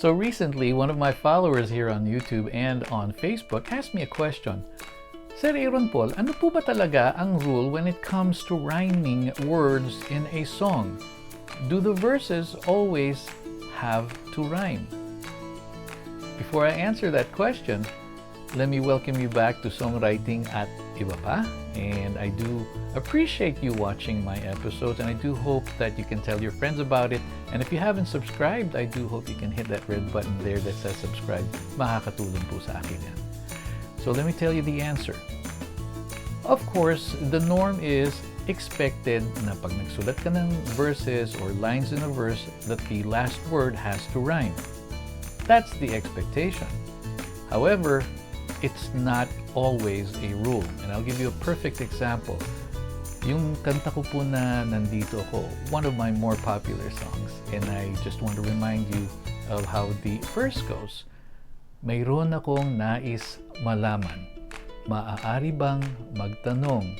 So recently, one of my followers here on YouTube and on Facebook asked me a question. Sir Aaron Paul, ano po ba talaga ang rule when it comes to rhyming words in a song? Do the verses always have to rhyme? Before I answer that question, let me welcome you back to Songwriting at Iba Pa. And I do appreciate you watching my episodes, and I do hope that you can tell your friends about it. And if you haven't subscribed, I do hope you can hit that red button there that says subscribe. Makakatulong po sa akin yan. So let me tell you the answer. Of course, the norm is expected na pag nagsulat ka ng verses or lines in a verse that the last word has to rhyme. That's the expectation. However, it's not always a rule. And I'll give you a perfect example. Yung kanta ko po na Nandito Ako, one of my more popular songs. And I just want to remind you of how the verse goes. Mayroon akong nais malaman. Maaari bang magtanong?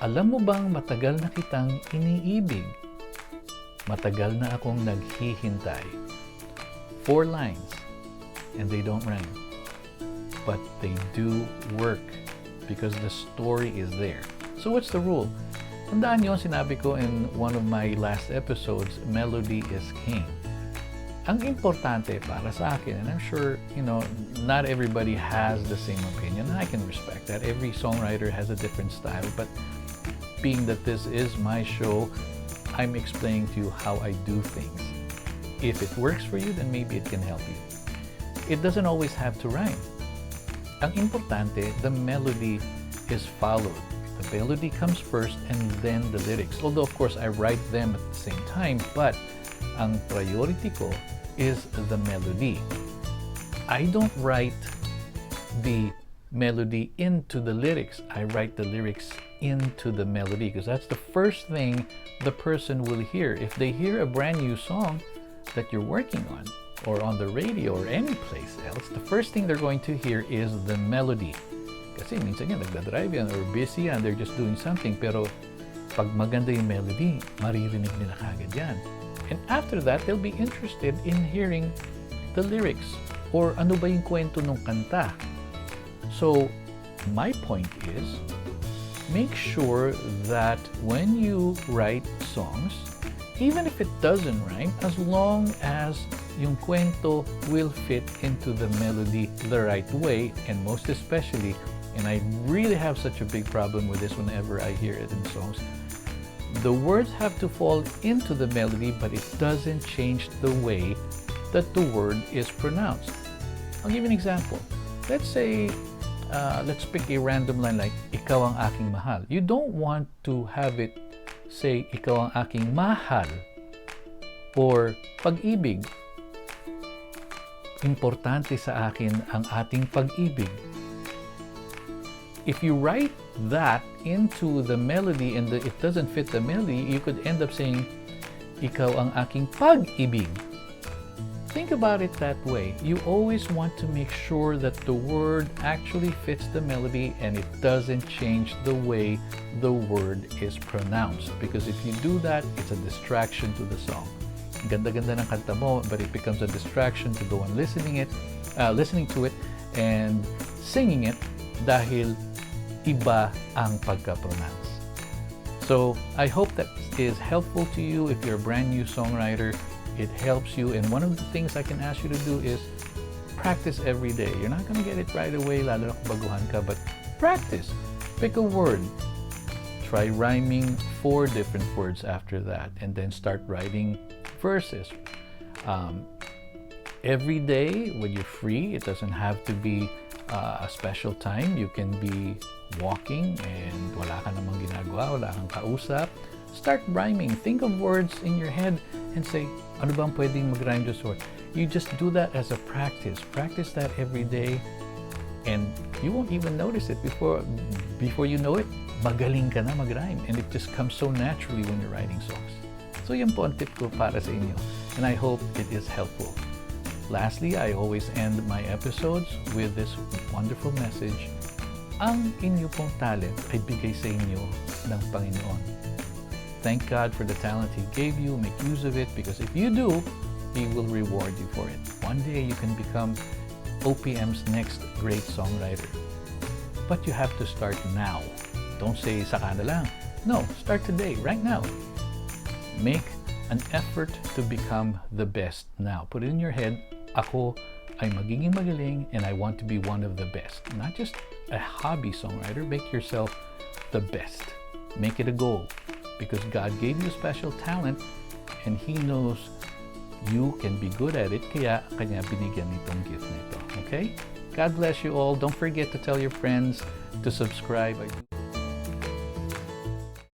Alam mo bang matagal na kitang iniibig? Matagal na akong naghihintay. 4 lines, and they don't rhyme. But they do work because the story is there. So what's the rule? Tandaan nyo, sinabi ko in one of my last episodes, melody is king. Ang importante para sa akin, and I'm sure, not everybody has the same opinion. I can respect that. Every songwriter has a different style, but being that this is my show, I'm explaining to you how I do things. If it works for you, then maybe it can help you. It doesn't always have to rhyme. Ang importante, the melody is followed. The melody comes first and then the lyrics. Although, of course, I write them at the same time, but ang priority ko is the melody. I don't write the melody into the lyrics. I write the lyrics into the melody because that's the first thing the person will hear. If they hear a brand new song that you're working on, or on the radio or any place else, the first thing they're going to hear is the melody. Kasi minsan yan, nagdadrive yan or busy yan, they're just doing something. Pero pag maganda yung melody, maririnig nila kagad yan. And after that, they'll be interested in hearing the lyrics or ano ba yung kwento ng kanta. So, my point is, make sure that when you write songs, even if it doesn't rhyme, as long as yung kwento will fit into the melody the right way, and most especially, and I really have such a big problem with this whenever I hear it in songs, the words have to fall into the melody, but it doesn't change the way that the word is pronounced. I'll give you an example. Let's say, let's pick a random line like, Ikaw ang aking mahal. You don't want to have it say, Ikaw ang aking mahal, or pag-ibig. Importante sa akin ang ating pag-ibig. If you write that into the melody and it doesn't fit the melody, you could end up saying, Ikaw ang aking pag-ibig. Think about it that way. You always want to make sure that the word actually fits the melody and it doesn't change the way the word is pronounced. Because if you do that, it's a distraction to the song. Ganda-ganda ng kanta mo, but it becomes a distraction to go on listening to it and singing it dahil iba ang pagka-pronounce. So, I hope that is helpful to you if you're a brand new songwriter. It helps you, and one of the things I can ask you to do is practice every day. You're not gonna get it right away, lalo na kung baguhan ka, but practice. Pick a word. Try rhyming 4 different words after that, and then start writing verses. Every day when you're free, it doesn't have to be a special time. You can be walking and wala ka namang ginagawa, wala kang kausap. Start rhyming. Think of words in your head and say, ano bang pwedeng mag-rhyme this word? You just do that as a practice. Practice that every day, and you won't even notice it. Before you know it, magaling ka na mag-rhyme, and it just comes so naturally when you're writing songs. So yan po ang tip ko para sa inyo, and I hope it is helpful. Lastly, I always end my episodes with this wonderful message. Ang inyo pong talent ay bigay sa inyo ng Panginoon. Thank God for the talent He gave you. Make use of it, because if you do, He will reward you for it. One day you can become OPM's next great songwriter. But you have to start now. Don't say saka na lang. No, start today, right now. Make an effort to become the best now. Put it in your head, ako ay magiging magaling and I want to be one of the best. Not just a hobby songwriter, make yourself the best. Make it a goal because God gave you a special talent and He knows you can be good at it, kaya kanya binigyan itong gift nito. Okay? God bless you all. Don't forget to tell your friends to subscribe.